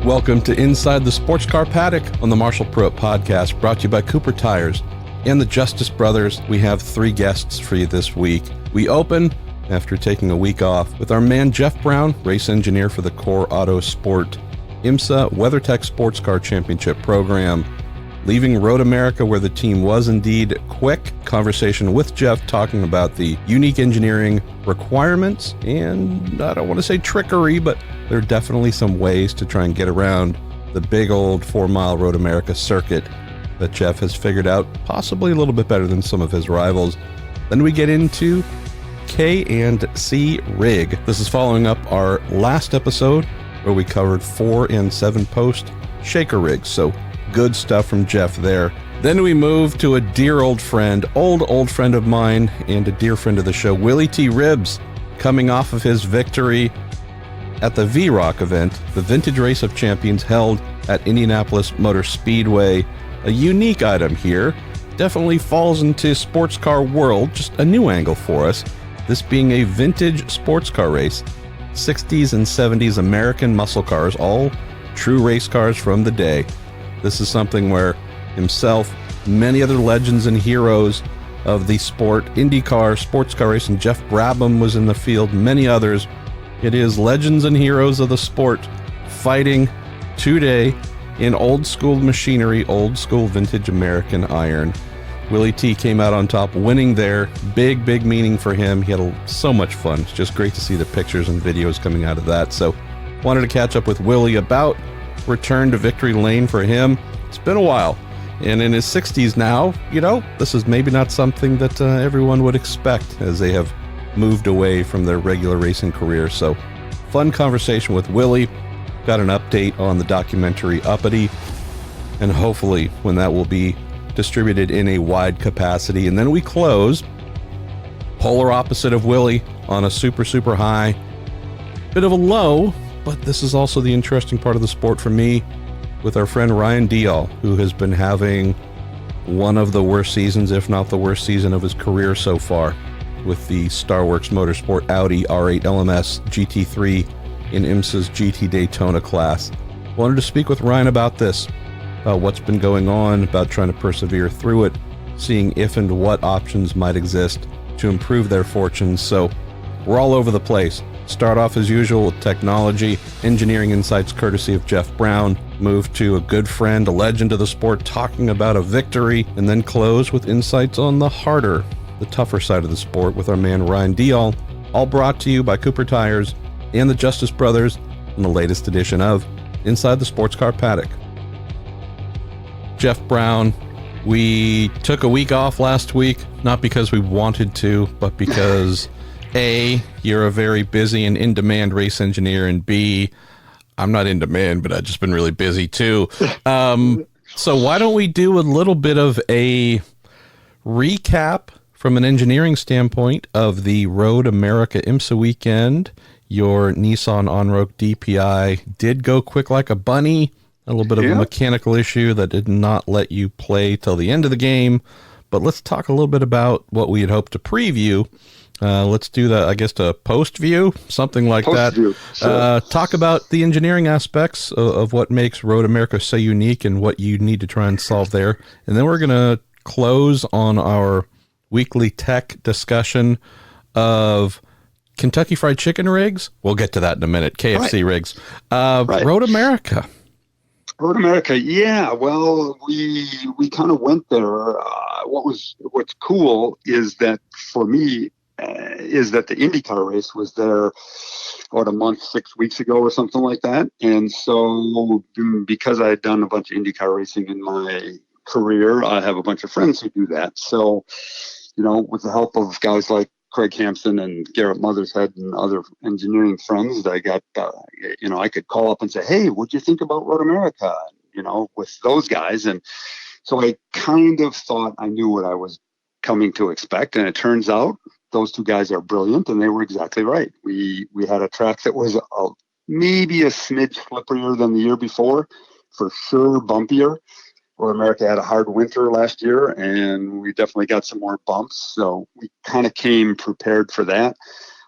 Welcome to Inside the Sports Car Paddock on the Marshall Pruitt Podcast, brought to you by Cooper Tires and the Justice Brothers. We have three guests for you this week. We open, after taking a week off, with our man Jeff Braun, race engineer for the Core Autosport IMSA WeatherTech Sports Car Championship program. Leaving Road America, where the team was indeed quick. Conversation with Jeff talking about the unique engineering requirements and, I don't want to say trickery, but there are definitely some ways to try and get around the big old 4-mile Road America circuit that Jeff has figured out possibly a little bit better than some of his rivals. Then we get into K&C rig. This is following up our last episode where we covered 4 and 7 post shaker rigs. So good stuff from Jeff there. Then we move to a dear old friend, old friend of mine and a dear friend of the show, Willy T Ribs, coming off of his victory at the V-Rock event, the Vintage Race of Champions held at Indianapolis Motor Speedway. A unique item here, definitely falls into sports car world, just a new angle for us. This being a vintage sports car race, 60s and 70s American muscle cars, all true race cars from the day. This is something where himself, many other legends and heroes of the sport, IndyCar, sports car racing, Jeff Brabham was in the field, many others. It is legends and heroes of the sport fighting today in old school machinery, old school vintage American iron. Willy T came out on top, winning there. Big meaning for him. He had so much fun. It's just great to see the pictures and videos coming out of that. So wanted to catch up with Willy about return to victory lane for him. It's been a while, and in his 60s now, this is maybe not something that everyone would expect, as they have moved away from their regular racing career. So fun conversation with Willy. Got an update on the documentary Uppity, and hopefully when that will be distributed in a wide capacity. And then we close, polar opposite of Willy, on a super high, bit of a low. But this is also the interesting part of the sport for me, with our friend Ryan Dalziel, who has been having one of the worst seasons, if not the worst season of his career so far, with the Starworks Motorsport Audi R8 LMS GT3 in IMSA's GT Daytona class. Wanted to speak with Ryan about this, about what's been going on, about trying to persevere through it, seeing if and what options might exist to improve their fortunes. So we're all over the place. Start off as usual with technology, engineering insights courtesy of Jeff Braun, move to a good friend, a legend of the sport, talking about a victory, and then close with insights on the harder, the tougher side of the sport with our man Ryan Dalziel, all brought to you by Cooper Tires and the Justice Brothers in the latest edition of Inside the Sports Car Paddock. Jeff Braun, we took a week off last week, not because we wanted to, but because A, you're a very busy and in-demand race engineer, and B, I'm not in demand, but I've just been really busy too. So why don't we do a little bit of a recap from an engineering standpoint of the Road America IMSA weekend. Your Nissan on-road DPI did go quick like a bunny. A little bit of a mechanical issue that did not let you play till the end of the game. But let's talk a little bit about what we had hoped to preview. Let's do that, I guess, to post view, something like that. Sure. Talk about the engineering aspects of what makes Road America so unique and what you need to try and solve there. And then we're going to close on our weekly tech discussion of Kentucky Fried Chicken rigs. We'll get to that in a minute. KFC rigs. Road America. Road America, yeah. Well, we kind of went there. What's cool is that for me, is that the IndyCar race was there a month, 6 weeks ago or something like that. And so because I had done a bunch of IndyCar racing in my career, I have a bunch of friends who do that. So, with the help of guys like Craig Hampson and Garrett Mothershead and other engineering friends, I got, I could call up and say, hey, what'd you think about Road America? With those guys. And so I kind of thought I knew what I was coming to expect. And it turns out those two guys are brilliant, and they were exactly right. We had a track that was maybe a smidge slipperier than the year before, for sure bumpier. Road America had a hard winter last year, and we definitely got some more bumps. So we kind of came prepared for that.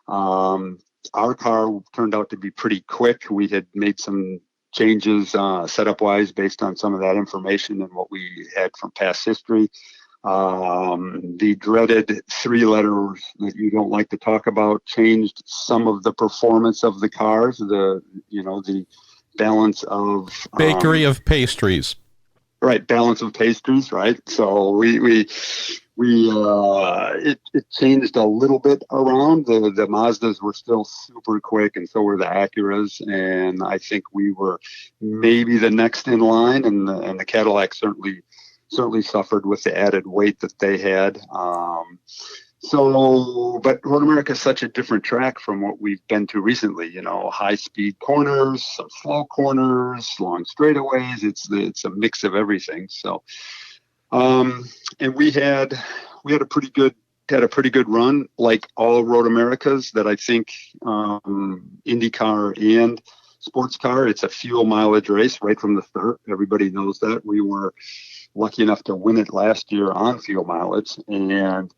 Our car turned out to be pretty quick. We had made some changes setup-wise based on some of that information and what we had from past history. The dreaded 3 letters that you don't like to talk about changed some of the performance of the cars, the balance of bakery of pastries. Right, balance of pastries, right? So it changed a little bit around. The Mazdas were still super quick, and so were the Acuras, and I think we were maybe the next in line, and the Cadillac certainly suffered with the added weight that they had. But Road America is such a different track from what we've been to recently. High speed corners, some slow corners, long straightaways. It's a mix of everything. So, and we had a pretty good run, like all Road Americas. That I think IndyCar and sports car. It's a fuel mileage race right from the start. Everybody knows that. We were lucky enough to win it last year on fuel mileage, and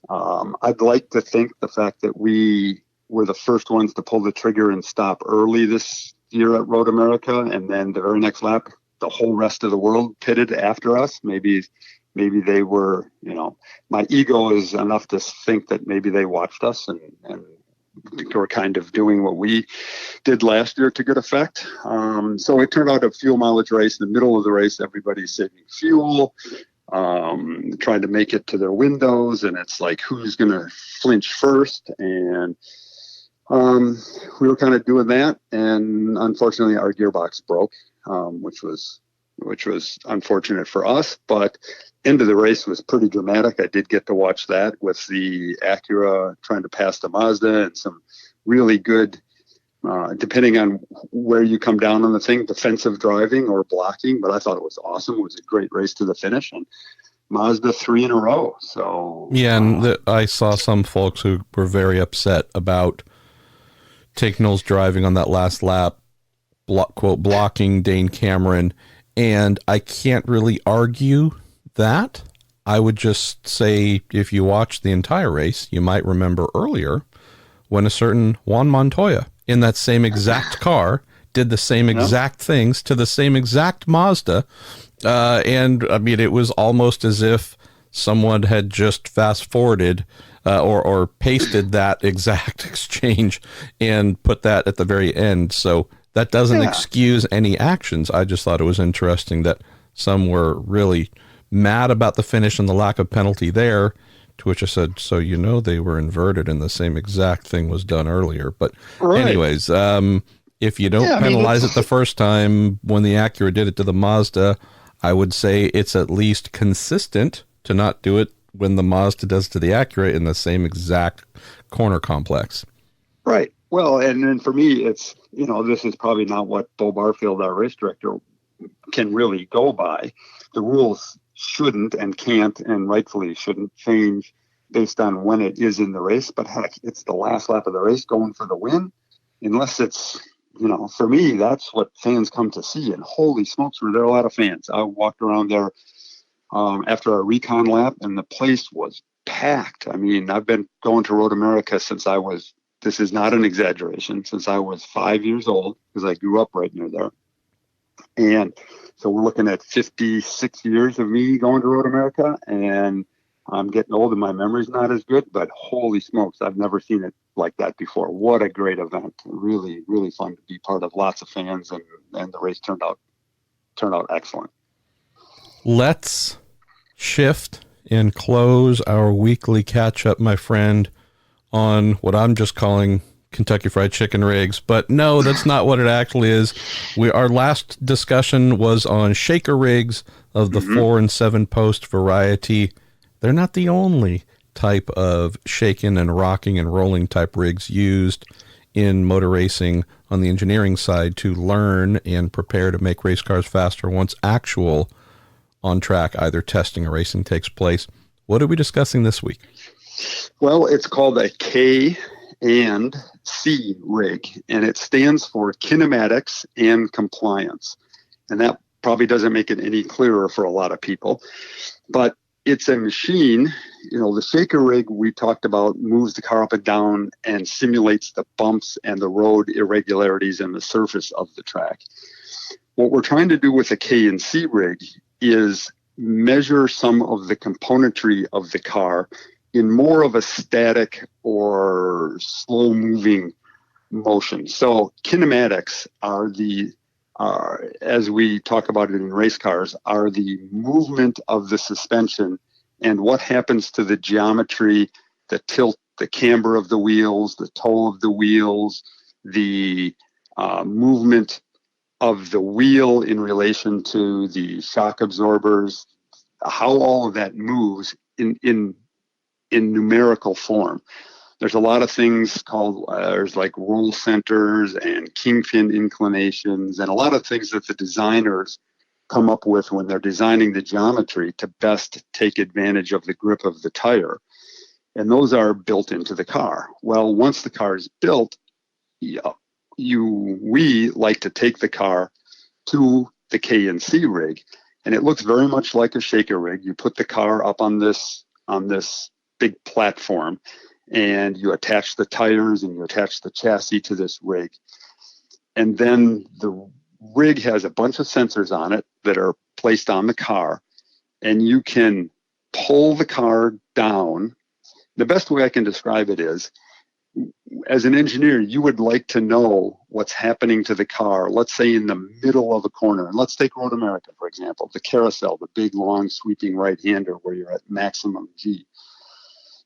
I'd like to think the fact that we were the first ones to pull the trigger and stop early this year at Road America, and then the very next lap, the whole rest of the world pitted after us. Maybe they were, my ego is enough to think that maybe they watched us and were kind of doing what we did last year to good effect. So it turned out a fuel mileage race. In the middle of the race, everybody's saving fuel, trying to make it to their windows, and it's like, who's going to flinch first? And we were kind of doing that, and unfortunately our gearbox broke, which was unfortunate for us, but end of the race was pretty dramatic. I did get to watch that with the Acura trying to pass the Mazda, and some really good, depending on where you come down on the thing, defensive driving or blocking, but I thought it was awesome. It was a great race to the finish, and Mazda 3 in a row. So yeah, and I saw some folks who were very upset about Ticknell's driving on that last lap, quote, blocking Dane Cameron, and I can't really argue that. I would just say, if you watch the entire race, you might remember earlier when a certain Juan Montoya in that same exact car did the same exact things to the same exact Mazda. And I mean, it was almost as if someone had just fast forwarded or pasted that exact exchange and put that at the very end. So that doesn't excuse any actions. I just thought it was interesting that some were really mad about the finish and the lack of penalty there, to which I said, so they were inverted and the same exact thing was done earlier. But anyways, if you don't penalize it the first time when the Acura did it to the Mazda, I would say it's at least consistent to not do it when the Mazda does to the Acura in the same exact corner complex. Right. Well, and then for me, it's, this is probably not what Bo Barfield, our race director, can really go by. The rules shouldn't and can't and rightfully shouldn't change based on when it is in the race. But heck, it's the last lap of the race going for the win. Unless it's, for me, that's what fans come to see. And holy smokes, were there a lot of fans. I walked around there after our recon lap, and the place was packed. I mean, I've been going to Road America since this is not an exaggeration, since I was 5 years old, because I grew up right near there. And so we're looking at 56 years of me going to Road America, and I'm getting old and my memory's not as good, but holy smokes, I've never seen it like that before. What a great event. Really, really fun to be part of, lots of fans, and the race turned out excellent. Let's shift and close our weekly catch-up, my friend, on what I'm just calling Kentucky Fried Chicken rigs, but no, that's not what it actually is. Our last discussion was on shaker rigs of the 4 and 7 post variety. They're not the only type of shaking and rocking and rolling type rigs used in motor racing on the engineering side to learn and prepare to make race cars faster once actual on track either testing or racing takes place. What are we discussing this week? Well, it's called a K&C rig, and it stands for kinematics and compliance. And that probably doesn't make it any clearer for a lot of people, but it's a machine. The shaker rig we talked about moves the car up and down and simulates the bumps and the road irregularities and the surface of the track. What we're trying to do with a K&C rig is measure some of the componentry of the car in more of a static or slow moving motion. So kinematics as we talk about it in race cars, are the movement of the suspension and what happens to the geometry, the tilt, the camber of the wheels, the toe of the wheels, the movement of the wheel in relation to the shock absorbers, how all of that moves in numerical form. There's a lot of things called, there's like roll centers and kingpin inclinations, and a lot of things that the designers come up with when they're designing the geometry to best take advantage of the grip of the tire. And those are built into the car. Well, once the car is built, we like to take the car to the K&C rig, and it looks very much like a shaker rig. You put the car up on this big platform, and you attach the tires and you attach the chassis to this rig. And then the rig has a bunch of sensors on it that are placed on the car, and you can pull the car down. The best way I can describe it is, as an engineer, you would like to know what's happening to the car, let's say in the middle of a corner. And let's take Road America, for example, the carousel, the big, long, sweeping right-hander where you're at maximum G.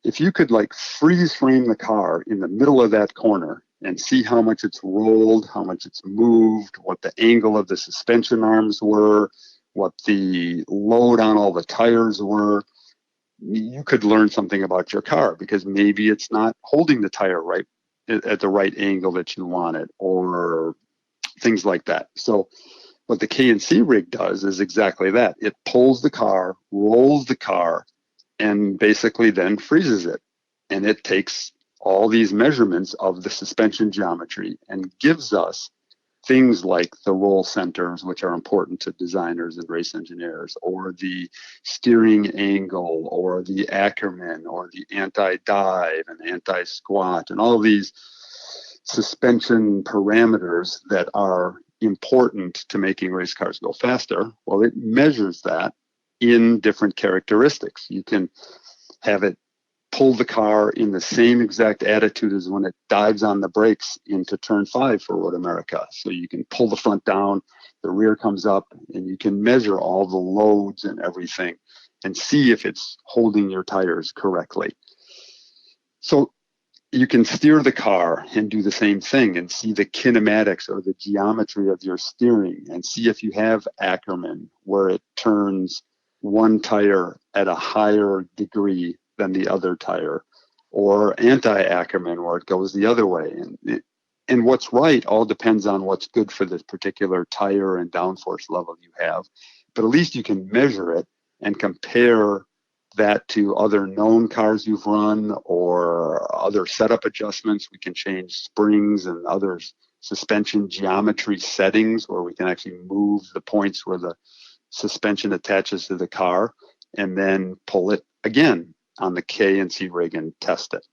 If you could like freeze frame the car in the middle of that corner and see how much it's rolled, how much it's moved, what the angle of the suspension arms were, what the load on all the tires were, you could learn something about your car, because maybe it's not holding the tire right at the right angle that you want it, or things like that. So what the K&C rig does is exactly that. It pulls the car, rolls the car, and basically then freezes it. And it takes all these measurements of the suspension geometry and gives us things like the roll centers, which are important to designers and race engineers, or the steering angle, or the Ackerman, or the anti-dive and anti-squat, and all these suspension parameters that are important to making race cars go faster. Well, it measures that in different characteristics. You can have it pull the car in the same exact attitude as when it dives on the brakes into turn 5 for Road America. So you can pull the front down, the rear comes up, and you can measure all the loads and everything and see if it's holding your tires correctly. So you can steer the car and do the same thing and see the kinematics or the geometry of your steering, and see if you have Ackerman where it turns one tire at a higher degree than the other tire, or anti-Ackerman where it goes the other way. And what's right all depends on what's good for this particular tire and downforce level you have. But at least you can measure it and compare that to other known cars you've run, or other setup adjustments. We can change springs and other suspension geometry settings where we can actually move the points where the suspension attaches to the car, and then pull it again on the K&C rig and test it.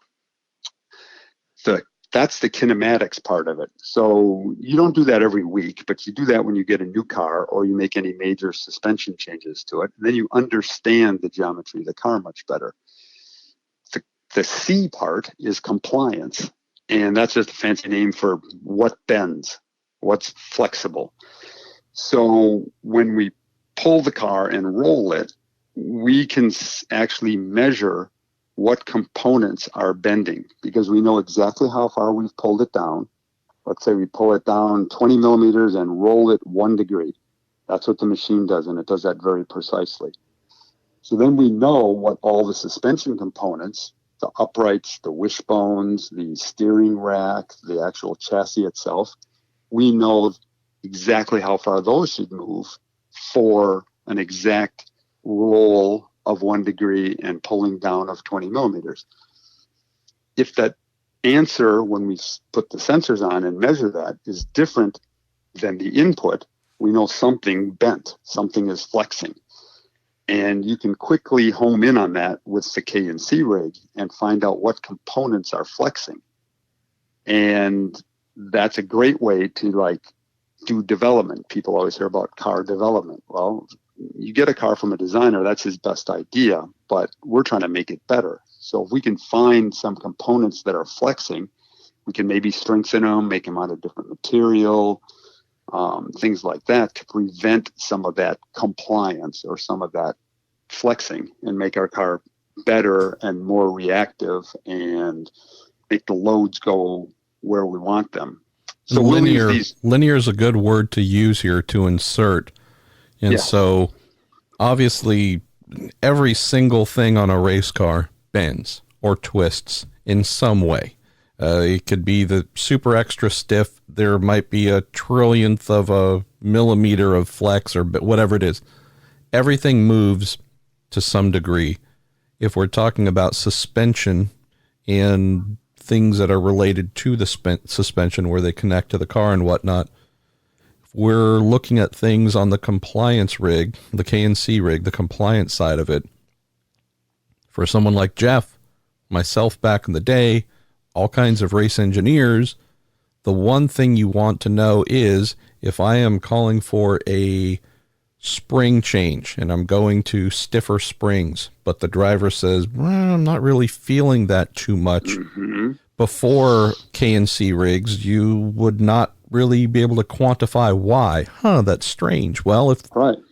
That's the kinematics part of it. So you don't do that every week, but you do that when you get a new car or you make any major suspension changes to it. And then you understand the geometry of the car much better. The C part is compliance, and that's just a fancy name for what bends, what's flexible. So when we pull the car and roll it, we can actually measure what components are bending, because we know exactly how far we've pulled it down. Let's say we pull it down 20 millimeters and roll it 1 degree. That's what the machine does, and it does that very precisely. So then we know what all the suspension components, the uprights, the wishbones, the steering rack, the actual chassis itself, we know exactly how far those should move for an exact roll of 1 degree and pulling down of 20 millimeters. If that answer, when we put the sensors on and measure that, is different than the input, we know something bent, something is flexing. And you can quickly home in on that with the K&C rig and find out what components are flexing. And that's a great way to do development. People always hear about car development. Well, you get a car from a designer, that's his best idea, but we're trying to make it better. So if we can find some components that are flexing, we can maybe strengthen them, make them out of different material, things like that, to prevent some of that compliance or some of that flexing, and make our car better and more reactive and make the loads go where we want them. So linear is a good word to use here, to insert. And so obviously every single thing on a race car bends or twists in some way. It could be the super extra stiff. There might be a trillionth of a millimeter of flex or whatever it is. Everything moves to some degree. If we're talking about suspension and things that are related to the suspension where they connect to the car and whatnot, we're looking at things on the compliance rig, the K&C rig, the compliance side of it. For someone like Jeff, myself back in the day, all kinds of race engineers, the one thing you want to know is if I am calling for a spring change and I'm going to stiffer springs, but the driver says, well, I'm not really feeling that too much. Mm-hmm. Before K&C rigs, you would not really be able to quantify why. That's strange. Well, if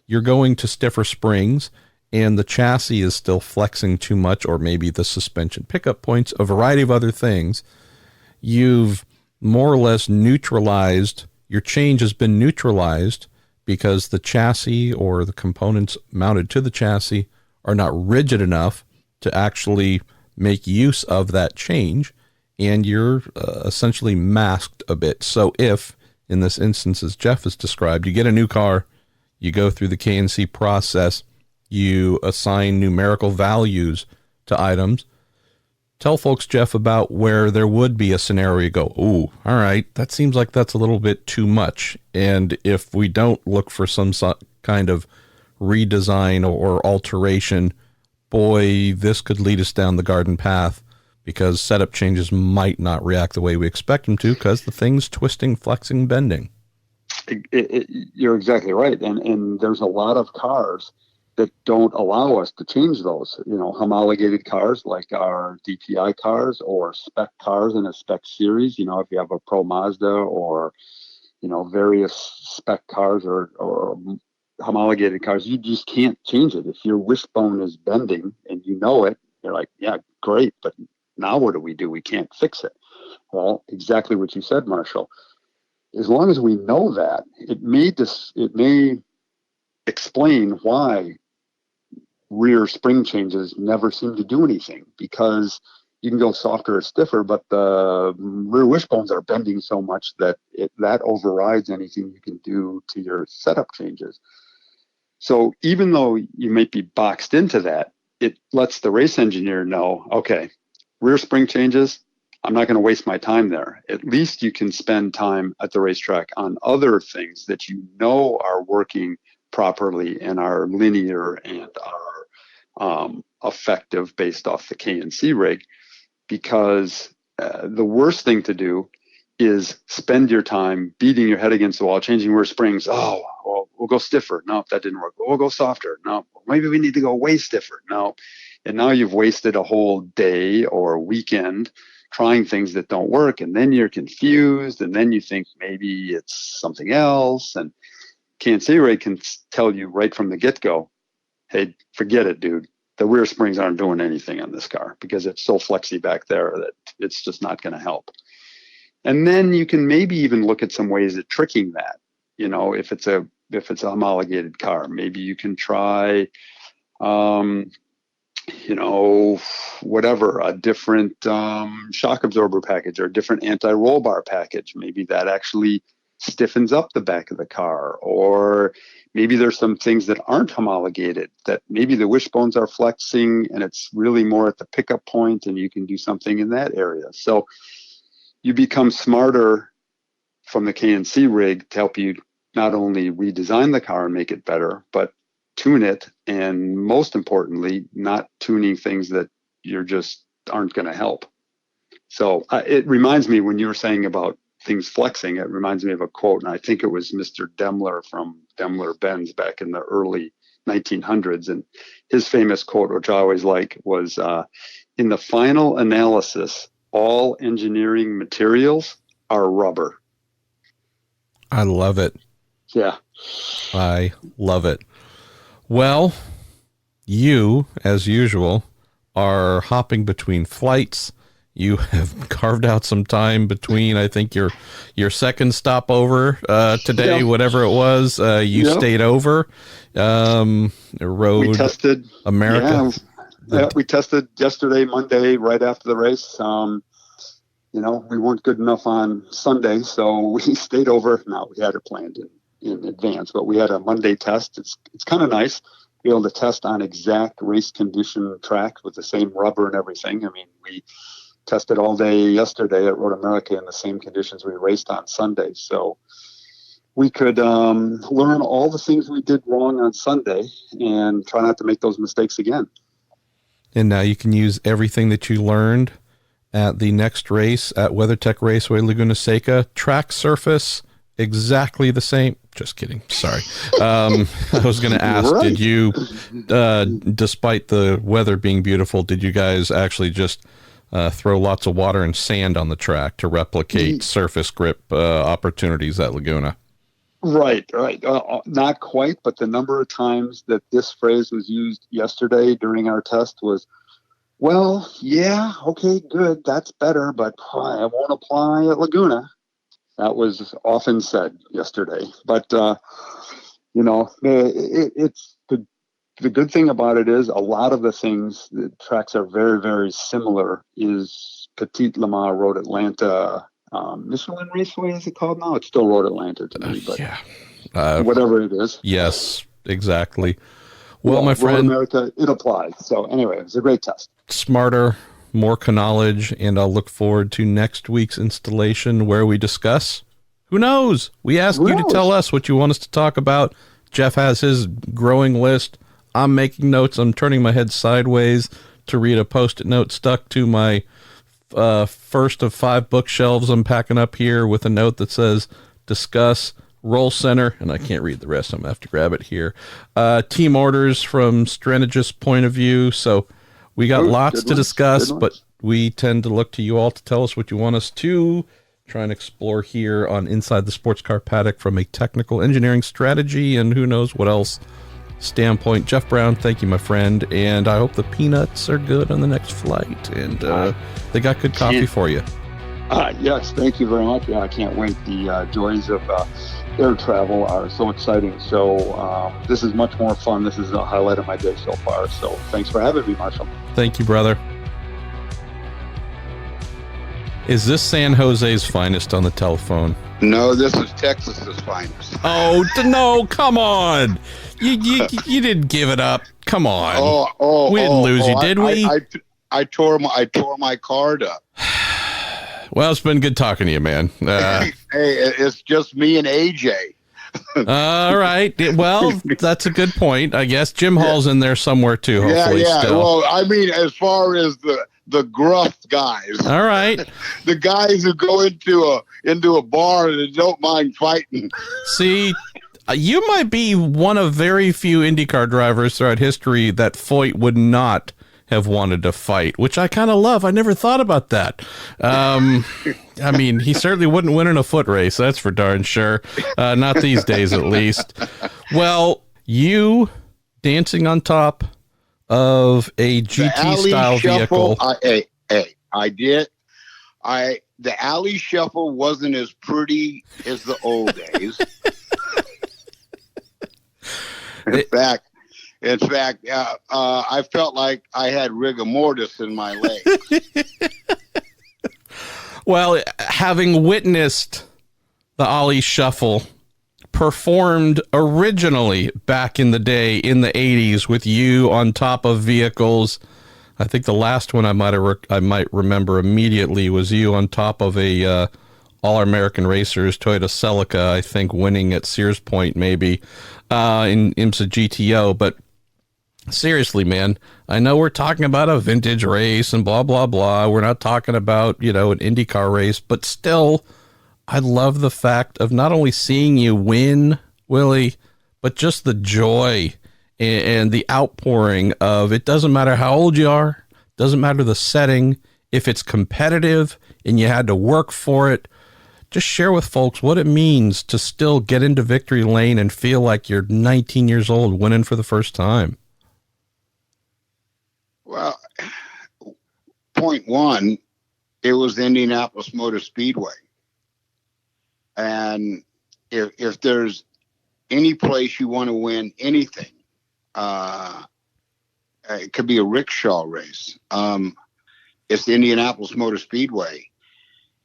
you're going to stiffer springs and the chassis is still flexing too much, or maybe the suspension pickup points, a variety of other things, you've more or less neutralized, your change has been neutralized because the chassis or the components mounted to the chassis are not rigid enough to actually make use of that change, and you're essentially masked a bit. So if, in this instance, as Jeff has described, you get a new car, you go through the K&C process, you assign numerical values to items, tell folks, Jeff, about where there would be a scenario you go, ooh, all right, that seems like that's a little bit too much. And if we don't look for some kind of redesign or alteration, boy, this could lead us down the garden path, because setup changes might not react the way we expect them to because the thing's twisting, flexing, bending. You're exactly right. And there's a lot of cars that don't allow us to change those, homologated cars like our DPI cars or spec cars in a spec series. If you have a Pro Mazda or, various spec cars or homologated cars, you just can't change it. If your wishbone is bending and you know it, you're like, yeah, great. But now what do? We can't fix it. Well, exactly what you said, Marshall. As long as we know that, it may explain why rear spring changes never seem to do anything, because you can go softer or stiffer, but the rear wishbones are bending so much that that overrides anything you can do to your setup changes. So even though you might be boxed into that, it lets the race engineer know, okay, rear spring changes, I'm not going to waste my time there. At least you can spend time at the racetrack on other things that are working properly and are linear and are effective based off the K&C rig, because the worst thing to do is spend your time beating your head against the wall, changing rear springs. Oh, well, we'll go stiffer. No, that didn't work. We'll go softer. No, maybe we need to go way stiffer. No. And now you've wasted a whole day or a weekend trying things that don't work. And then you're confused. And then you think maybe it's something else. And K&C rig can tell you right from the get-go, hey, forget it, dude. The rear springs aren't doing anything on this car because it's so flexy back there that it's just not going to help. And then you can maybe even look at some ways of tricking that. If it's a homologated car, maybe you can try, whatever, a different shock absorber package or a different anti-roll bar package. Maybe that actually stiffens up the back of the car. Or maybe there's some things that aren't homologated, that maybe the wishbones are flexing and it's really more at the pickup point, and you can do something in that area. So you become smarter from the K&C rig to help you not only redesign the car and make it better, but tune it, and most importantly, not tuning things that you're just aren't going to help. So it reminds me when you were saying about things flexing, it reminds me of a quote, and I think it was Mr. Daimler from Daimler-Benz back in the early 1900s. And his famous quote, which I always like, was, in the final analysis, all engineering materials are rubber. I love it. Yeah. I love it. Well, you, as usual, are hopping between flights. You have carved out some time between, I think, your second stopover today, Yeah. whatever it was. You stayed over, rode We tested America. Yeah, we tested yesterday, Monday, right after the race. We weren't good enough on Sunday, so we stayed over. Now, we had it planned in advance, but we had a Monday test. It's kind of nice to be able to test on exact race condition track with the same rubber and everything. I mean, we tested all day yesterday at Road America in the same conditions we raced on Sunday. So we could learn all the things we did wrong on Sunday and try not to make those mistakes again. And now you can use everything that you learned at the next race at WeatherTech Raceway Laguna Seca. Track surface, exactly the same. Just kidding. Sorry. I was going to ask, Right. Did you, despite the weather being beautiful, did you guys actually just throw lots of water and sand on the track to replicate surface grip opportunities at Laguna? Right. Not quite, but the number of times that this phrase was used yesterday during our test was, well, yeah, okay, good, that's better, but I won't apply at Laguna. That was often said yesterday. But, it's the good thing about it is a lot of the things, the tracks are very, very similar, is Petit Le Mans, Road Atlanta, Michelin Raceway, is it called now? It's still Road Atlanta to me, but whatever it is. Yes, exactly. Well, my Road friend, America, it applies. So anyway, it was a great test. smarter, more knowledge, and I'll look forward to next week's installation where we discuss, who knows? We ask you to tell us what you want us to talk about. Jeff has his growing list. I'm making notes. I'm turning my head sideways to read a Post-it note stuck to my first of 5 bookshelves I'm packing up here with a note that says, discuss, roll center, and I can't read the rest. I'm going to have to grab it here. Team orders from Strenigis' point of view. So we got lots to discuss, but we tend to look to you all to tell us what you want us to try and explore here on Inside the Sports Car Paddock from a technical engineering strategy and who knows what else standpoint. Jeff Braun, thank you, my friend, and I hope the peanuts are good on the next flight, and they got good coffee for you. Yes, thank you very much. Yeah, I can't wait. The joys of air travel are so exciting. So this is much more fun. This is the highlight of my day so far. So thanks for having me, Marshall. Thank you, brother. Is this San Jose's finest on the telephone? No, this is Texas's finest. Oh, no, come on. You didn't give it up. Come on. We didn't lose you, did we? I tore my card up. Well, it's been good talking to you, man. Hey, it's just me and AJ. All right. Well, that's a good point. I guess Jim Hall's in there somewhere too, hopefully. Yeah. Still. Well, I mean, as far as the gruff guys. All right. The guys who go into a bar and don't mind fighting. See, you might be one of very few IndyCar drivers throughout history that Foyt would not have wanted to fight, which I kind of love. I never thought about that. I mean, he certainly wouldn't win in a foot race. That's for darn sure. Not these days, at least. Well, you dancing on top of a GT-style vehicle. I did. The alley shuffle wasn't as pretty as the old days. In fact, I felt like I had rigor mortis in my legs. Well, having witnessed the Ollie Shuffle performed originally back in the day in the 80s with you on top of vehicles, I think the last one I might remember immediately was you on top of a All-American Racers Toyota Celica, I think winning at Sears Point maybe in IMSA GTO. But seriously, man, I know we're talking about a vintage race and blah, blah, blah. We're not talking about, an IndyCar race, but still I love the fact of not only seeing you win, Willie, but just the joy and the outpouring of, it doesn't matter how old you are, doesn't matter the setting, if it's competitive and you had to work for it. Just share with folks what it means to still get into victory lane and feel like you're 19 years old winning for the first time. Well, point one, it was the Indianapolis Motor Speedway. And if there's any place you want to win anything, it could be a rickshaw race. It's the Indianapolis Motor Speedway.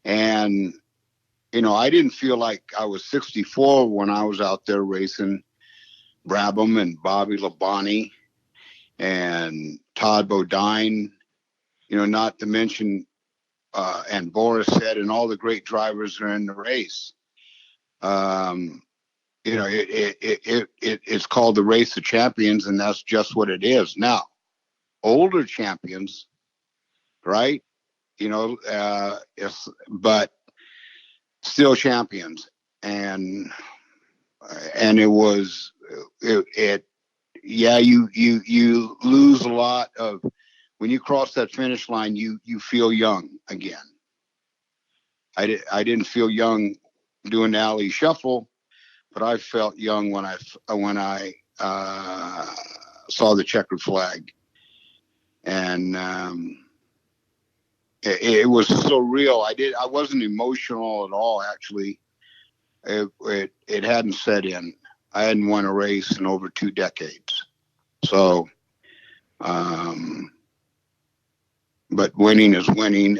And, you know, I didn't feel like I was 64 when I was out there racing Brabham and Bobby Labonte and Todd Bodine, you know, not to mention, and Boris said, and all the great drivers are in the race. You know, it's called the Race of Champions, and that's just what it is. Now, older champions, right? You know, but still champions, and it was yeah, you lose a lot of when you cross that finish line. You feel young again. I didn't feel young doing the alley shuffle, but I felt young when I saw the checkered flag, and it was so real. I wasn't emotional at all. Actually, it hadn't set in. I hadn't won a race in over 2 decades. So, but winning is winning,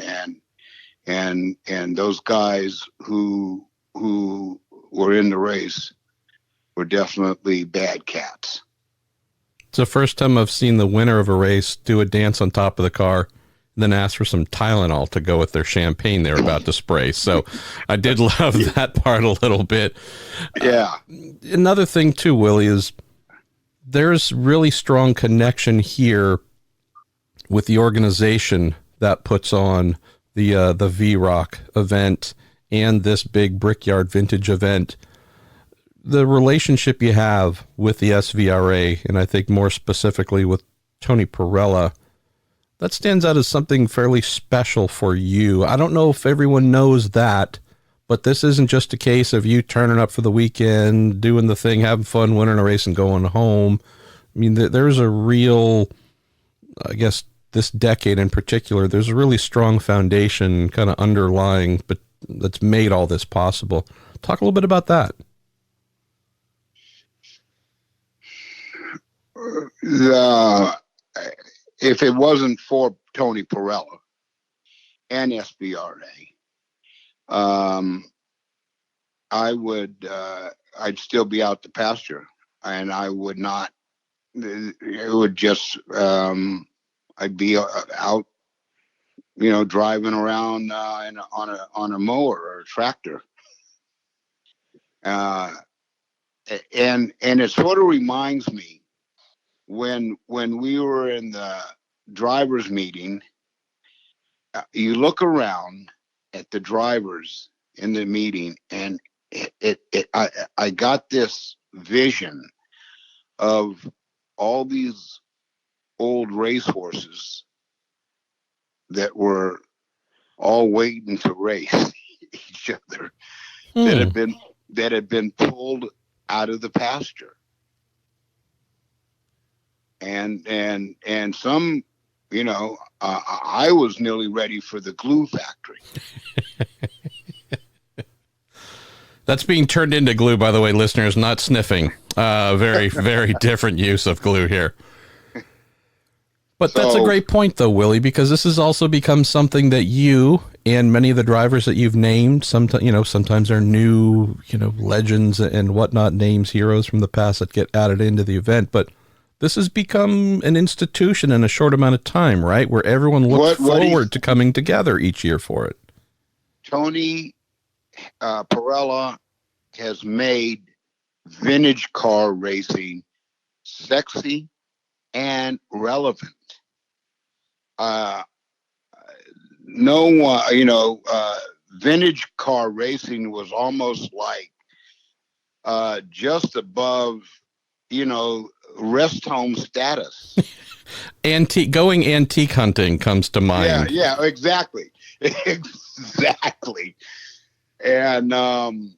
and those guys who were in the race were definitely bad cats. It's the first time I've seen the winner of a race do a dance on top of the car, and then ask for some Tylenol to go with their champagne they're about to spray. So I did love that part a little bit. Yeah. Another thing too, Willie, is there's really strong connection here with the organization that puts on the V-Rock event and this big Brickyard Vintage event. The relationship you have with the SVRA, and I think more specifically with Tony Perella, that stands out as something fairly special for you. I don't know if everyone knows that, but this isn't just a case of you turning up for the weekend, doing the thing, having fun, winning a race, and going home. I mean, there's a real, I guess, this decade in particular, there's a really strong foundation kind of underlying, but that's made all this possible. Talk a little bit about that. If it wasn't for Tony Perella and SBRA, I'd still be out to pasture, and I would not. It would just I'd be out, you know, driving around on a mower or a tractor, and it sort of reminds me when we were in the drivers meeting. You look around at the drivers in the meeting, and I got this vision of all these old racehorses that were all waiting to race each other, that had been pulled out of the pasture, and some, you know, I was nearly ready for the glue factory. That's being turned into glue, by the way, listeners, not sniffing. Very, very different use of glue here. But that's a great point, though, Willie, because this has also become something that you and many of the drivers that you've named, sometimes they're new, legends and whatnot, names, heroes from the past that get added into the event. But this has become an institution in a short amount of time, right? Where everyone looks forward to coming together each year for it. Tony Perella has made vintage car racing sexy and relevant. No one, vintage car racing was almost like just above, rest home status. Going antique hunting comes to mind. Yeah, exactly. Exactly. And and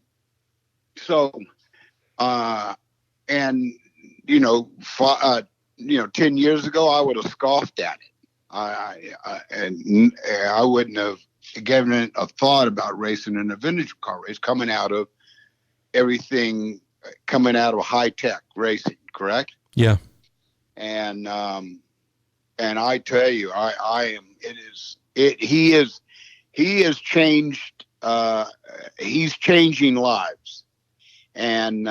10 years ago, I would have scoffed at it. I wouldn't have given it a thought about racing in a vintage car race coming out of high tech racing, correct? Yeah. And I tell you, he has changed. He's changing lives, and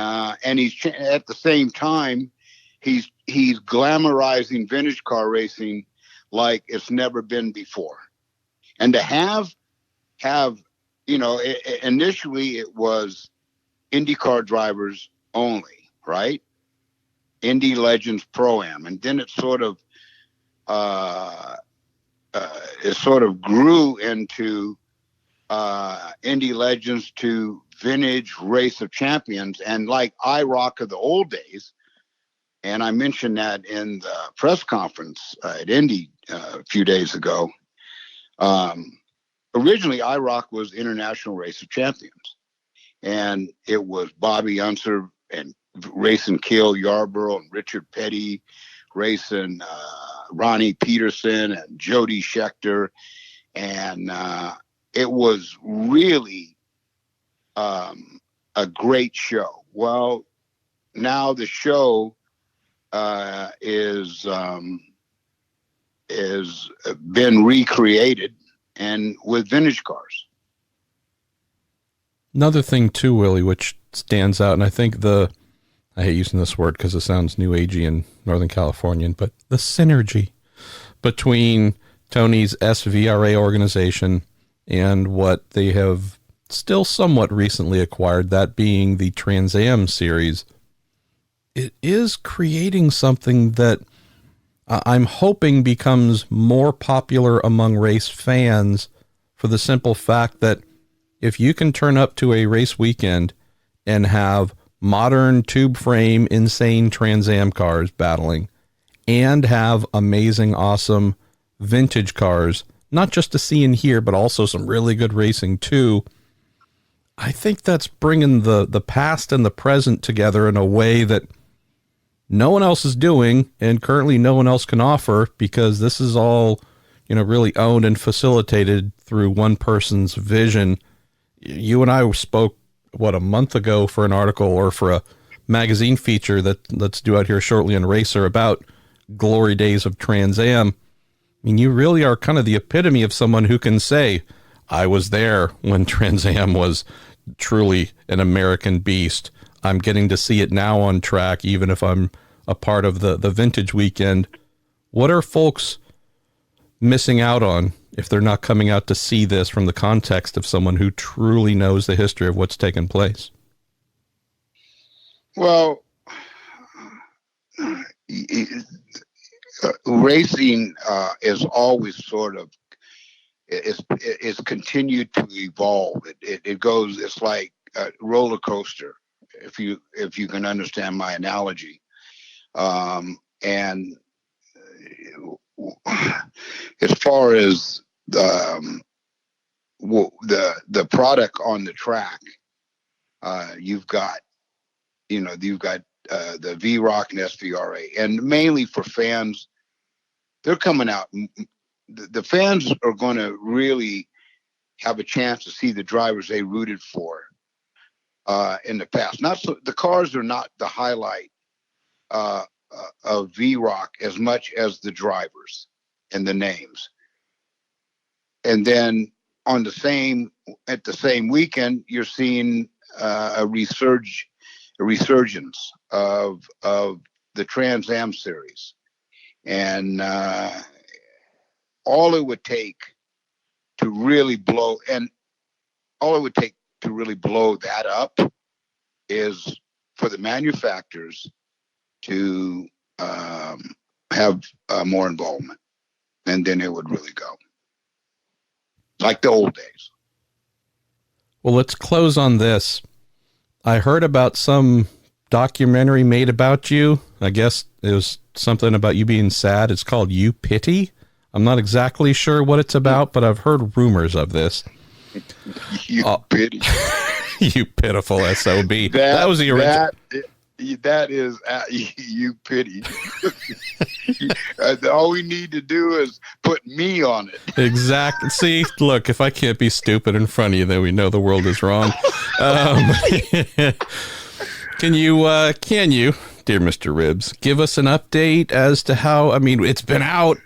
he's at the same time, he's glamorizing vintage car racing like it's never been before. And to have initially it was IndyCar drivers only, right? Indy Legends Pro-Am, and then it sort of grew into Indy Legends to vintage Race of Champions, and like IROC of the old days. And I mentioned that in the press conference at Indy a few days ago. Originally, IROC was International Race of Champions, and it was Bobby Unser and racing Cale Yarborough and Richard Petty, racing Ronnie Peterson and Jody Scheckter, and it was really a great show. Well, now the show is been recreated and with vintage cars. Another thing too, Willie, which stands out, and I think I hate using this word because it sounds new agey and Northern Californian, but the synergy between Tony's SVRA organization and what they have still somewhat recently acquired, that being the Trans Am series. It is creating something that I'm hoping becomes more popular among race fans, for the simple fact that if you can turn up to a race weekend and have modern tube frame, insane Trans Am cars battling, and have amazing, awesome vintage cars, not just to see and hear, but also some really good racing too, I think that's bringing the past and the present together in a way that no one else is doing, and currently no one else can offer, because this is all, really owned and facilitated through one person's vision. You and I spoke, a month ago for an article or for a magazine feature that's due out here shortly in Racer about glory days of Trans Am. I mean, you really are kind of the epitome of someone who can say, I was there when Trans Am was truly an American beast. I'm getting to see it now on track, even if I'm a part of the vintage weekend. What are folks missing out on if they're not coming out to see this from the context of someone who truly knows the history of what's taken place? Well, racing is always sort of is continued to evolve. It goes. It's like a roller coaster, if you can understand my analogy. And as far as the product on the track, you've got the V-Rock and SVRA, and mainly for fans, they're coming out. The fans are going to really have a chance to see the drivers they rooted for in the past. The cars are not the highlight of V-Rock as much as the drivers and the names. And then at the same weekend, you're seeing a resurgence of the Trans Am series, and all it would take to really blow that up is for the manufacturers to have more involvement, and then it would really go like the old days. Well, let's close on this. I heard about some documentary made about you. I guess it was something about you being sad. It's called You Pity. I'm not exactly sure what it's about, but I've heard rumors of this. You pity. You pitiful SOB. That was the original. That is you pity. All we need to do is put me on it. Exactly. See, look, if I can't be stupid in front of you, then we know the world is wrong. Can you, dear Mr. Ribs, give us an update as to how, I mean, it's been out,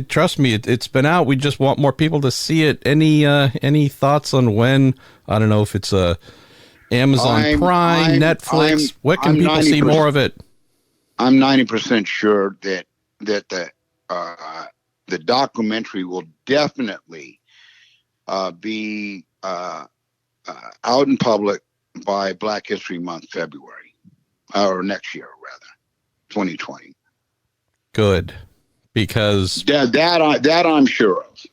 trust me, it's been out. We just want more people to see it. Any thoughts on when, I don't know if it's Amazon Prime, Netflix, what can people see more of it? I'm 90% sure that the documentary will definitely be out in public by Black History Month, February, or next year, rather, 2020. Good, because that I'm sure of.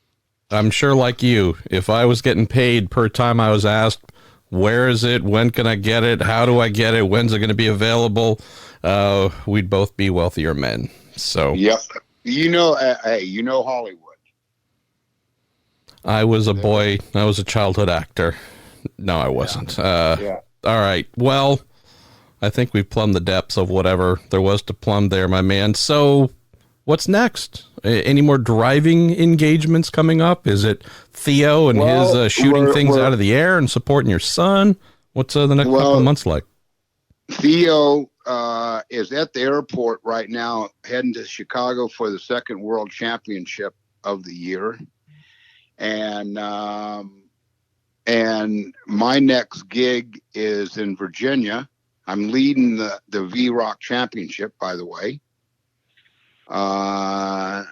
I'm sure, like you, if I was getting paid per time I was asked, where is it? When can I get it? How do I get it? When's it going to be available? We'd both be wealthier men. So, yep. Hey, Hollywood. I was a boy. I was a childhood actor. No, I wasn't. Yeah. All right. Well, I think we've plumbed the depths of whatever there was to plumb there, my man. So what's next? Any more driving engagements coming up? Is it Theo and his shooting things out of the air and supporting your son? What's the next couple of months like? Theo is at the airport right now, heading to Chicago for the second World Championship of the year. And my next gig is in Virginia. I'm leading the V-Rock Championship, by the way. I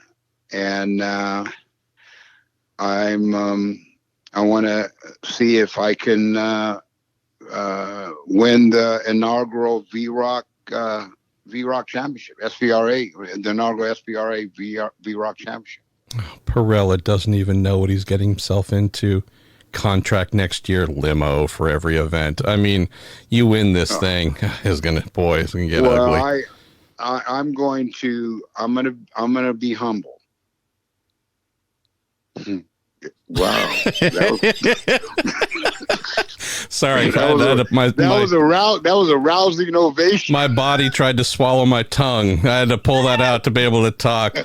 want to see if I can win the inaugural V-Rock Championship, SVRA, the inaugural SVRA V-Rock Championship. Oh, Perella doesn't even know what he's getting himself into. Contract next year, limo for every event. I mean, you win this thing, it's gonna get ugly. I'm gonna be humble. Wow. Sorry, that was a rousing ovation. My body tried to swallow my tongue. I had to pull that out to be able to talk.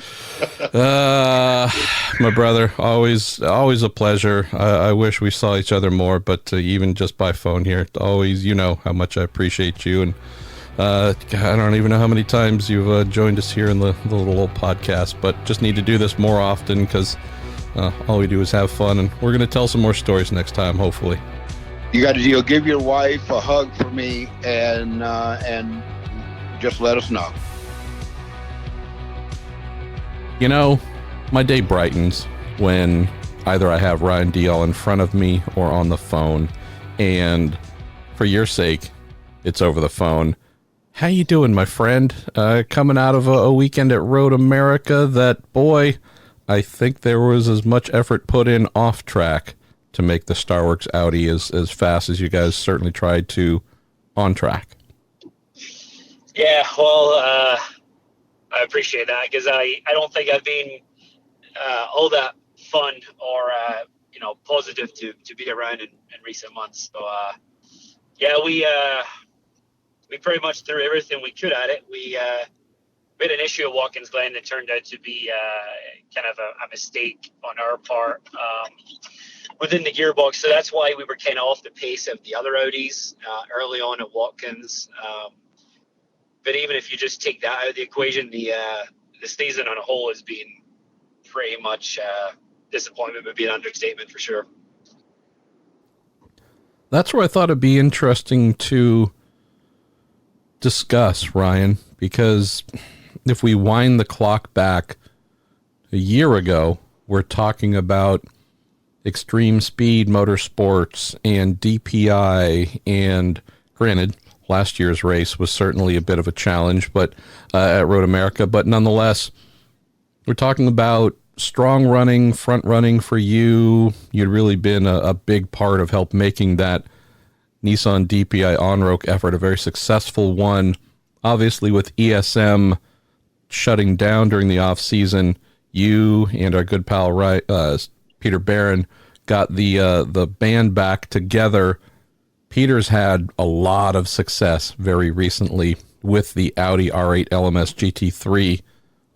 My brother, always a pleasure. I wish we saw each other more, but even just by phone here, always, you know how much I appreciate you. And I don't even know how many times you've joined us here in the little old podcast, but just need to do this more often because all we do is have fun, and we're going to tell some more stories next time, hopefully. You got to deal. Give your wife a hug for me, and just let us know. You know, my day brightens when either I have Ryan Dalziel in front of me or on the phone, and for your sake, it's over the phone. How you doing, my friend? Coming out of a weekend at Road America that, boy, I think there was as much effort put in off track to make the Starworks Audi as fast as you guys certainly tried to on track. Yeah, well, I appreciate that because I don't think I've been all that fun or positive to be around in recent months. So yeah, we pretty much threw everything we could at it. We had an issue at Watkins Glen that turned out to be kind of a mistake on our part within the gearbox. So that's why we were kind of off the pace of the other Audis early on at Watkins. But even if you just take that out of the equation, the season on a whole has been pretty much disappointment would be an understatement for sure. That's where I thought it'd be interesting to discuss, Ryan, because if we wind the clock back a year ago, we're talking about extreme speed motorsports and DPI, and granted, last year's race was certainly a bit of a challenge, but at Road America, but nonetheless, we're talking about strong running, front running for you. You'd really been a big part of help making that Nissan DPI on-road effort a very successful one. Obviously, with ESM shutting down during the off season, you and our good pal Peter Barron got the band back together. Peter's had a lot of success very recently with the Audi R8 LMS GT3,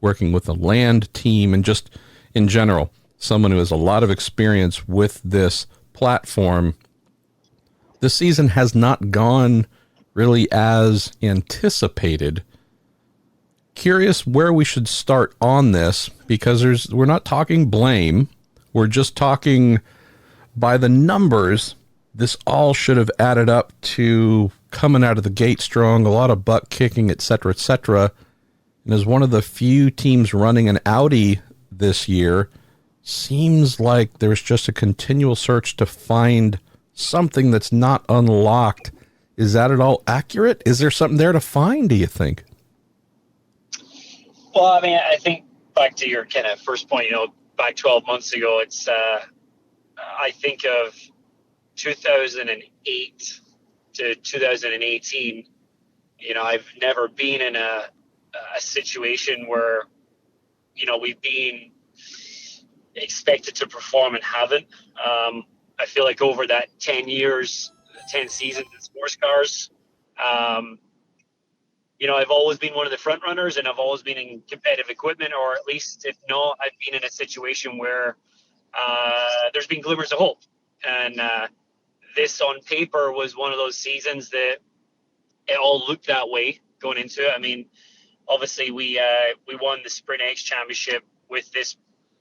working with the Land team, and just in general, someone who has a lot of experience with this platform. This season has not gone really as anticipated. Curious where we should start on this, because we're not talking blame. We're just talking by the numbers. This all should have added up to coming out of the gate strong, a lot of butt kicking, etc., etc. And as one of the few teams running an Audi this year, seems like there's just a continual search to find something that's not unlocked. Is that at all accurate? Is there something there to find, do you think? Well, I mean, I think back to your kind of first point, back 12 months ago, it's, I think of 2008 to 2018, I've never been in a situation where, we've been expected to perform and haven't. I feel like over that 10 seasons in sports cars, I've always been one of the front runners, and I've always been in competitive equipment, or at least if not, I've been in a situation where there's been glimmers of hope. And this on paper was one of those seasons that it all looked that way going into it. I mean, obviously we won the Sprint X Championship with this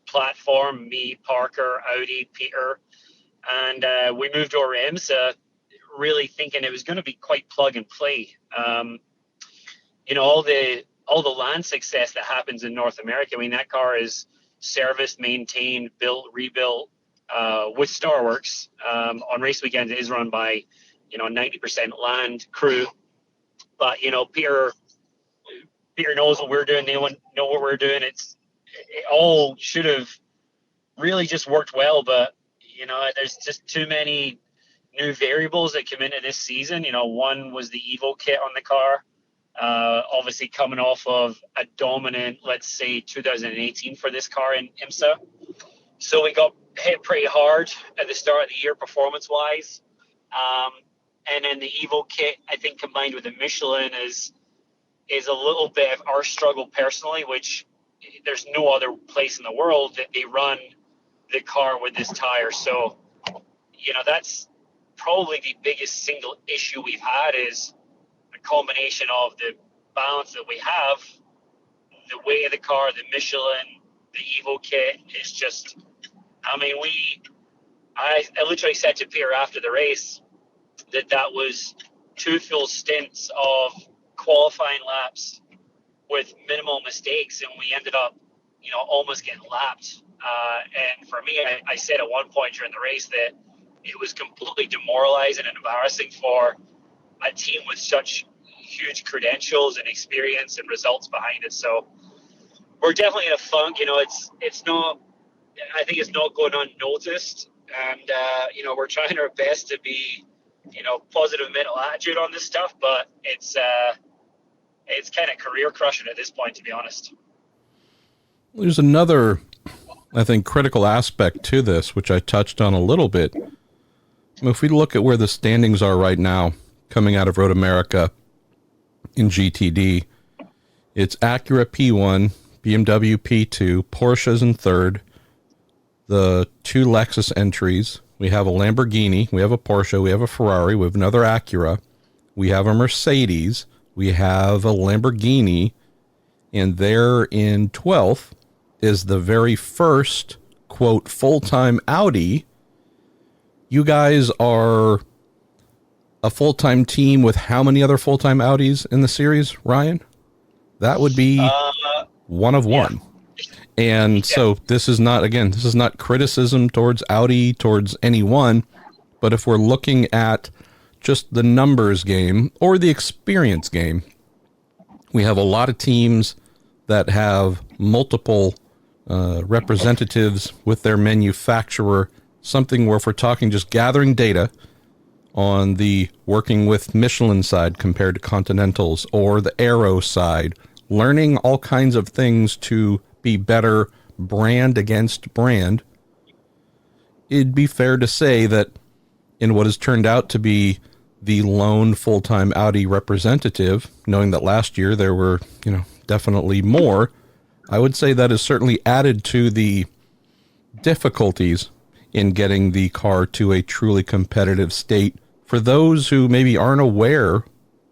platform, me, Parker, Audi, Peter, and we moved over to IMSA really thinking it was going to be quite plug and play. All the land success that happens in North America, I mean, that car is serviced, maintained, built, rebuilt with Starworks. On race weekends, it is run by 90% land crew, but Peter knows what we're doing. They know what we're doing. It all should have really just worked well, but there's just too many new variables that come into this season. One was the Evo kit on the car, obviously coming off of a dominant, let's say 2018 for this car in IMSA. So we got hit pretty hard at the start of the year performance wise. And then the Evo kit, I think, combined with the Michelin is a little bit of our struggle personally, which there's no other place in the world that they run the car with this tire. So, that's probably the biggest single issue we've had, is a combination of the balance that we have, the weight of the car, the Michelin, the Evo kit. Is just, I mean, I literally said to Pierre after the race that was 2 full stints of qualifying laps with minimal mistakes, and we ended up, almost getting lapped. And for me, I said at one point during the race that it was completely demoralizing and embarrassing for a team with such huge credentials and experience and results behind it. So we're definitely in a funk. It's not, I think it's not going unnoticed. And, we're trying our best to be, positive mental attitude on this stuff, but it's kind of career crushing at this point, to be honest. There's another, I think, critical aspect to this, which I touched on a little bit. If we look at where the standings are right now, coming out of Road America in GTD, it's Acura P1, BMW P2, Porsche's in third, the 2 Lexus entries. We have a Lamborghini, we have a Porsche, we have a Ferrari, we have another Acura, we have a Mercedes, we have a Lamborghini, and there in 12th is the very first, quote, full-time Audi. You guys are a full-time team with how many other full-time Audis in the series, Ryan? That would be one of one. And so this is not criticism towards Audi, towards anyone, but if we're looking at just the numbers game or the experience game, we have a lot of teams that have multiple representatives with their manufacturer, something where if we're talking just gathering data on the working with Michelin side compared to Continentals or the Aero side, learning all kinds of things to be better brand against brand, it'd be fair to say that in what has turned out to be the lone full-time Audi representative, knowing that last year there were, definitely more, I would say that has certainly added to the difficulties in getting the car to a truly competitive state. For those who maybe aren't aware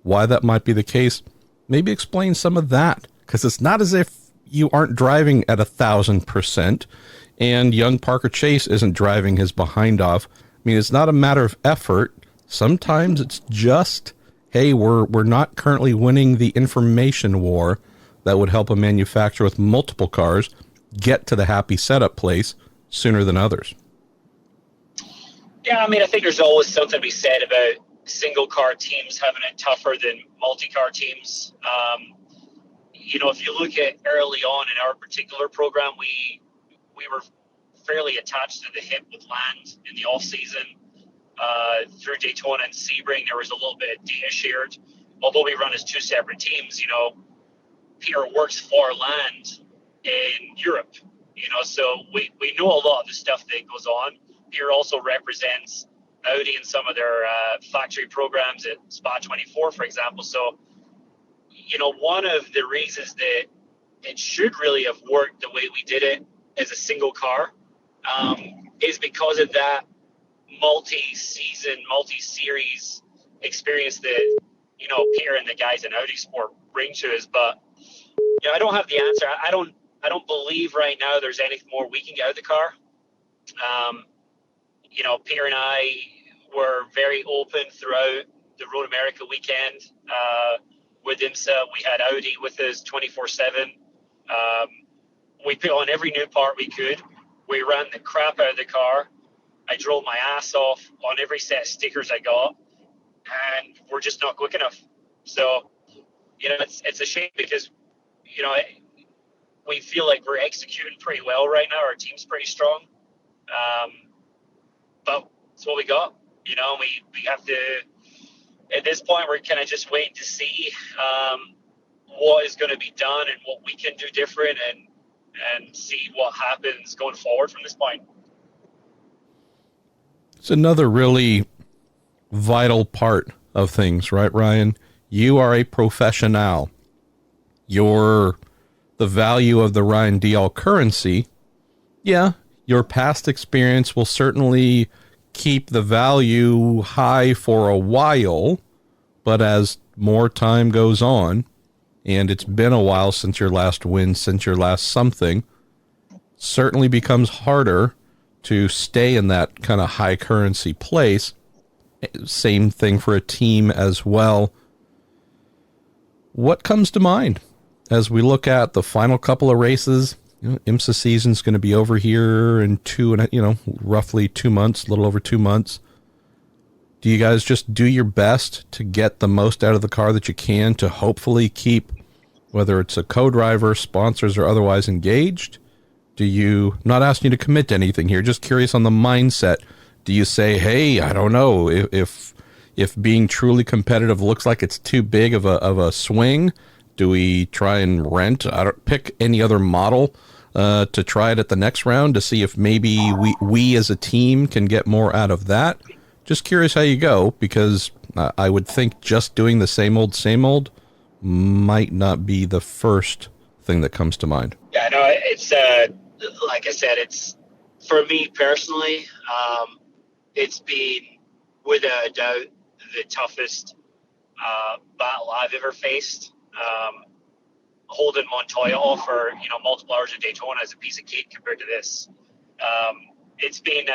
why that might be the case, maybe explain some of that, because it's not as if you aren't driving at 1,000%, and young Parker Chase isn't driving his behind off. I mean, it's not a matter of effort. Sometimes it's just, hey, we're not currently winning the information war that would help a manufacturer with multiple cars get to the happy setup place sooner than others. Yeah, I mean, I think there's always something to be said about single car teams having it tougher than multi-car teams. If you look at early on in our particular program, we were fairly attached to the hip with land in the off season. Through Daytona and Sebring, there was a little bit of data shared. Although we run as two separate teams, Peter works for land in Europe, so we know a lot of the stuff that goes on. Peter also represents Audi in some of their factory programs at Spa 24, for example. So, one of the reasons that it should really have worked the way we did it as a single car is because of that multi-season, multi-series experience that, Peter and the guys in Audi Sport bring to us. But, I don't have the answer. I don't believe right now there's anything more we can get out of the car. Peter and I were very open throughout the Road America weekend. With IMSA, we had Audi with us 24/7. We put on every new part we could. We ran the crap out of the car. I drove my ass off on every set of stickers I got, and we're just not quick enough. So, it's a shame because, we feel like we're executing pretty well right now. Our team's pretty strong. But it's what we got. We have to, at this point, we're kind of just waiting to see what is going to be done and what we can do different and see what happens going forward from this point. It's another really vital part of things, right, Ryan? You are a professional. The value of the Ryan Dalziel currency, yeah, your past experience will certainly keep the value high for a while, but as more time goes on, and it's been a while since your last win, since your last something, certainly becomes harder to stay in that kind of high currency place. Same thing for a team as well. What comes to mind as we look at the final couple of races? IMSA season's going to be over here in roughly 2 months, a little over 2 months. Do you guys just do your best to get the most out of the car that you can to hopefully keep, whether it's a co-driver, sponsors, or otherwise engaged? Do you, not asking you to commit to anything here, just curious on the mindset. Do you say, hey, I don't know, if being truly competitive looks like it's too big of a swing, do we try and pick any other model to try it at the next round to see if maybe we as a team can get more out of that? Just curious how you go, because I would think just doing the same old might not be the first thing that comes to mind. Yeah, no, it's like I said, it's for me personally, it's been without a doubt the toughest battle I've ever faced. Holding Montoya off for multiple hours of Daytona is a piece of cake compared to this. It's been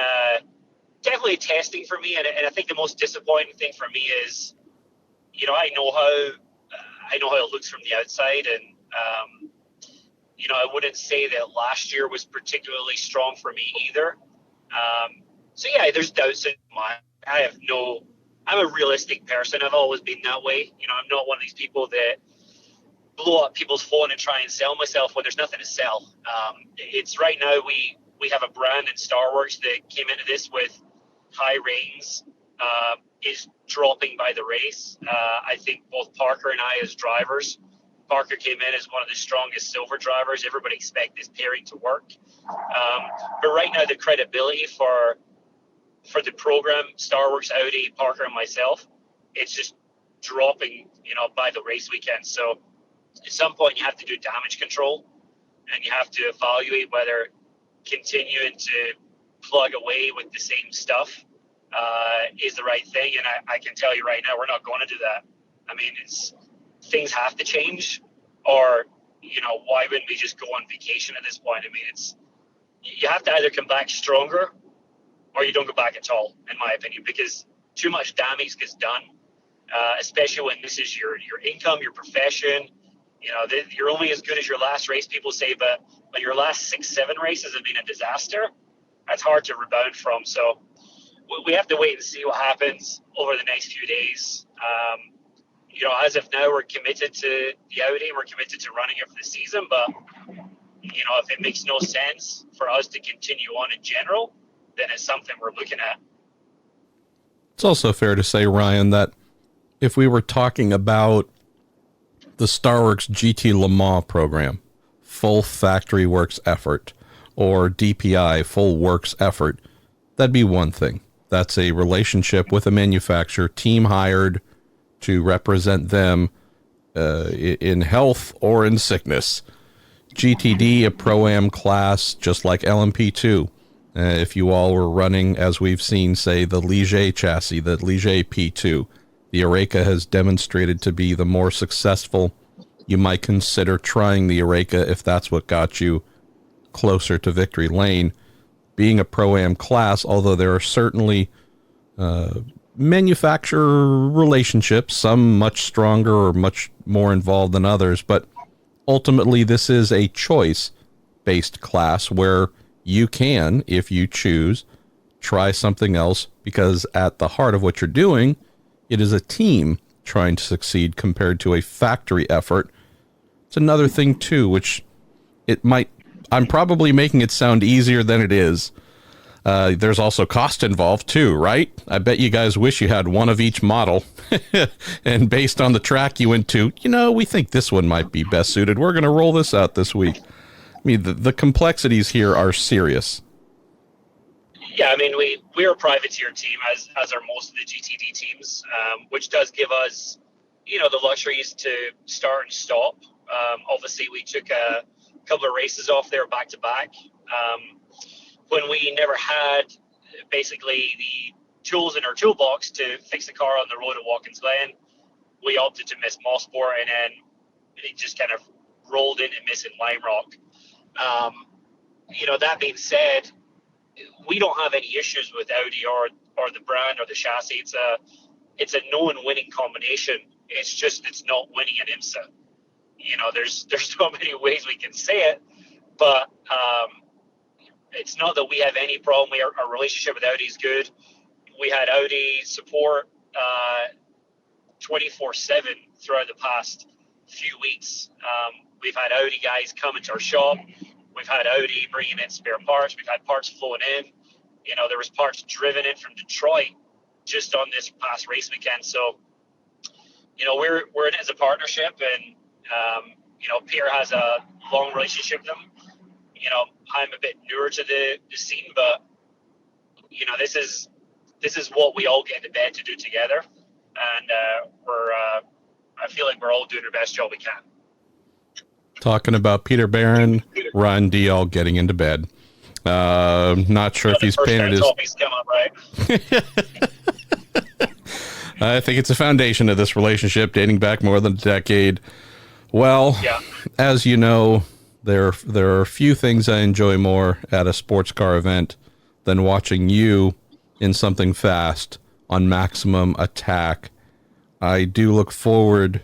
definitely testing for me, and I think the most disappointing thing for me is, I know how it looks from the outside, and I wouldn't say that last year was particularly strong for me either. So yeah, there's doubts in my mind. I'm a realistic person. I've always been that way. I'm not one of these people that blow up people's phone and try and sell myself when there's nothing to sell. It's right now we have a brand in Starworks that came into this with high ratings, is dropping by the race. I think both Parker and I as drivers, Parker came in as one of the strongest silver drivers. Everybody expect this pairing to work. But right now the credibility for the program, Starworks, Audi, Parker, and myself, it's just dropping, by the race weekend. So at some point you have to do damage control, and you have to evaluate whether continuing to plug away with the same stuff is the right thing. And I can tell you right now, we're not going to do that. I mean, things have to change, or why wouldn't we just go on vacation at this point? I mean, you have to either come back stronger, or you don't go back at all, in my opinion, because too much damage gets done, especially when this is your income, your profession. You're only as good as your last race, people say, but your last 6-7 races have been a disaster. That's hard to rebound from. So we have to wait and see what happens over the next few days. As of now, we're committed to the Audi. We're committed to running it for the season. But, if it makes no sense for us to continue on in general, then it's something we're looking at. It's also fair to say, Ryan, that if we were talking about the Starworks GT Le Mans program, full factory works effort, or DPI, full works effort, that'd be one thing. That's a relationship with a manufacturer, team hired to represent them in health or in sickness. GTD, a Pro-Am class, just like LMP2. If you all were running, as we've seen, say, the Ligier chassis, the Ligier P2, the Eureka has demonstrated to be the more successful. You might consider trying the Eureka if that's what got you closer to victory lane. Being a Pro-Am class, although there are certainly manufacturer relationships, some much stronger or much more involved than others, but ultimately this is a choice-based class where you can, if you choose, try something else, because at the heart of what you're doing, it is a team trying to succeed compared to a factory effort. It's another thing, too, which I'm probably making it sound easier than it is. There's also cost involved, too, right? I bet you guys wish you had one of each model. And based on the track you went to, we think this one might be best suited. We're going to roll this out this week. I mean, the complexities here are serious. Yeah, I mean, we're a privateer team, as are most of the GTD teams, which does give us, the luxuries to start and stop. Obviously, we took a couple of races off there back to back. When we never had basically the tools in our toolbox to fix the car on the road at Watkins Glen, we opted to miss Motorsport, and then it just kind of rolled into missing Lime Rock. That being said, we don't have any issues with Audi or the brand or the chassis. It's a known winning combination. It's not winning at IMSA. There's so many ways we can say it, but it's not that we have any problem. Our relationship with Audi is good. We had Audi support 24/7 throughout the past few weeks. We've had Audi guys come into our shop. We've had Audi bringing in spare parts. We've had parts flowing in. There was parts driven in from Detroit just on this past race weekend. So, we're in it as a partnership, and Pierre has a long relationship with them. I'm a bit newer to the scene, but this is what we all get into bed to do together, and I feel like we're all doing our best job we can. Talking about Peter Barron, Ron Dial getting into bed. Not sure if he's painted his. Come up, right? I think it's a foundation of this relationship dating back more than a decade. Well, yeah. As you know, there are a few things I enjoy more at a sports car event than watching you in something fast on maximum attack. I do look forward,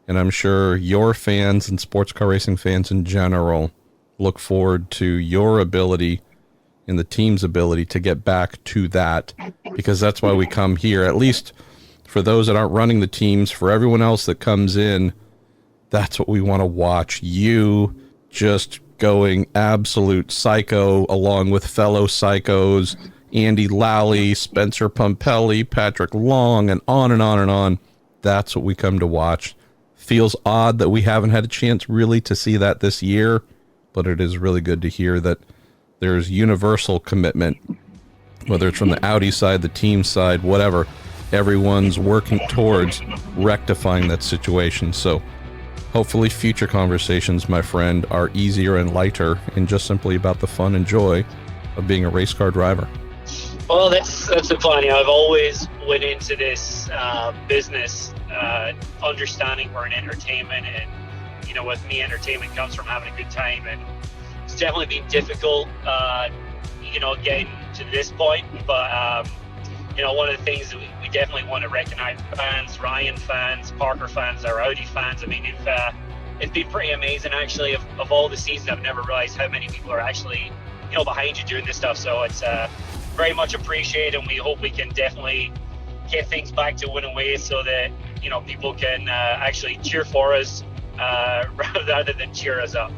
and I'm sure your fans and sports car racing fans in general look forward to your ability and the team's ability to get back to that, because that's why we come here. At least for those that aren't running the teams, for everyone else that comes in, That's what we want to watch. You just going absolute psycho along with fellow psychos, Andy Lally, Spencer Pumpelly, Patrick Long, and on and on and on. That's what we come to watch. Feels odd that we haven't had a chance really to see that this year, but it is really good to hear that there's universal commitment, whether it's from the Audi side, the team side, whatever. Everyone's working towards rectifying that situation. So hopefully future conversations, my friend, are easier and lighter and just simply about the fun and joy of being a race car driver. Well, that's the plan. I've always went into this business understanding we're in entertainment, and with me, entertainment comes from having a good time, and it's definitely been difficult, getting to this point. But one of the things that we definitely want to recognize fans, Ryan fans, Parker fans, our Audi fans. I mean, it's been pretty amazing actually. Of all the seasons, I've never realized how many people are actually behind you doing this stuff. So it's very much appreciated, and we hope we can definitely get things back to winning ways so that people can actually cheer for us rather than cheer us up.